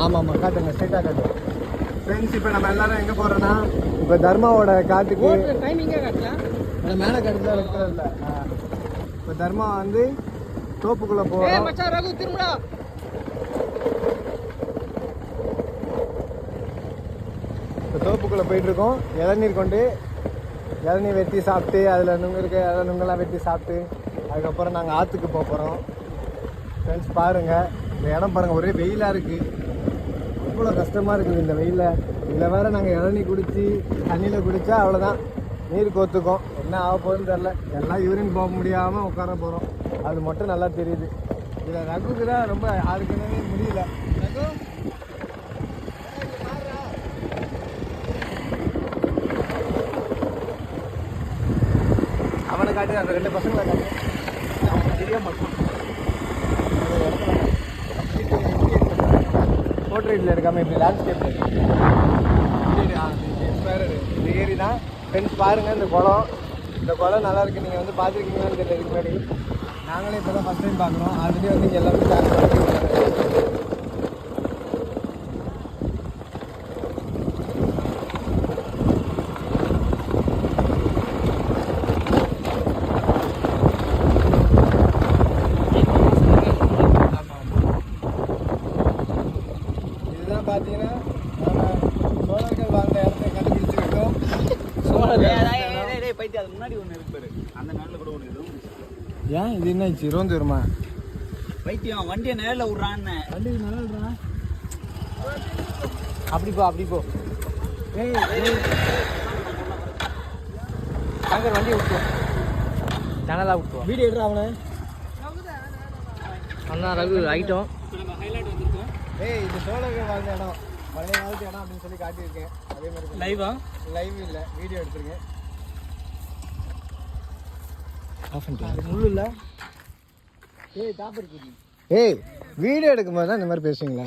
ஆமாம் காட்டுங்க, ஸ்ட்ரைட்டாக காட்டுங்க. ஃப்ரெண்ட்ஸ் இப்போ நம்ம எல்லாரும் எங்கே போகிறோன்னா, இப்போ தர்மாவோட காட்டுக்கு டைமிங்கே காட்டலாம், மேலே காட்டுல இருக்கிறதில்ல. இப்போ தர்மா வந்து தோப்புக்குள்ளே போகிறோம். மச்சான் ரகு திரும்புடா. இப்போ தோப்புக்குள்ளே போயிட்டுருக்கோம். இளநீர் கொண்டு இளநீர் வெட்டி சாப்பிட்டு, அதில் நுங்கெல்லாம் வெட்டி சாப்பிட்டு அதுக்கப்புறம் நாங்கள் ஆற்றுக்கு போக போகிறோம். ஃப்ரெண்ட்ஸ் பாருங்கள், இந்த இடம் பாருங்கள், ஒரே வெயிலாக இருக்குது. இவ்வளோ கஷ்டமாக இருக்குது இந்த வெயிலில். இதில் வேறு நாங்கள் இளநீர் குடித்து தண்ணியில் குடித்தா அவ்வளோதான், நீர் கோத்துக்கும். என்ன ஆக போகுதுன்னு தெரில. எல்லாம் யூரின் போக முடியாமல் உட்கார போகிறோம், அது மட்டும் நல்லா தெரியுது. இதில் ரகுக்கு தான் ரொம்ப யாருக்குன்னே முடியல. ரகு அவனை காட்டு, அந்த 2 பசங்களை காட்டு. அவனுக்கு தெரிய மாட்டான். போர்ட்ரேட்டில் எடுக்காமல் இப்படி லேண்ட்ஸ்கேப் இது ஏரி தான். ஃப்ரெண்ட்ஸ் பாருங்கள், இந்த குளம் நல்லா இருக்குது. நீங்கள் வந்து பார்த்துருக்கீங்களான்னு தெரியல. இதுக்கு முன்னாடி நாங்களே இப்போ தான் ஃபஸ்ட் டைம் பார்க்குறோம். ஆல்ரெடி வந்து இங்கே எல்லாமே பார்த்தீங்கன்னா நம்ம சோழர்கள் வாழ்ந்த இடத்தை கண்டுபிடிச்சிருக்கோம். பைத்தியம் அது முன்னாடி ஒன்று இருக்கு பாரு, அந்த நாளில் கூட ஒன்று எதுவும். ஏன் இது என்னாச்சு, ரோந்து வருமா? பைத்தியம் வண்டியை நேரில் விட்றான்னு. வண்டி நல்லா விட்றான். அப்படி போ. ஏய் அங்கே வண்டியை விட்டுவோம், ஜனலாக விட்டுவோம். வீடியோ எடுறா அவனை. அண்ணா ரகு ஐட்டம். ஏய் இது சோழர்கள் வாழ்ந்த இடம், பழைய காலத்து இடம் அப்படின்னு சொல்லி காட்டியிருக்கேன். அதே மாதிரி லைவ் இல்லை, வீடியோ எடுத்துருக்கேன். முள்ளு இல்லை. ஏய் வீடியோ எடுக்கும்போது தான் இந்த மாதிரி பேசுவீங்களா?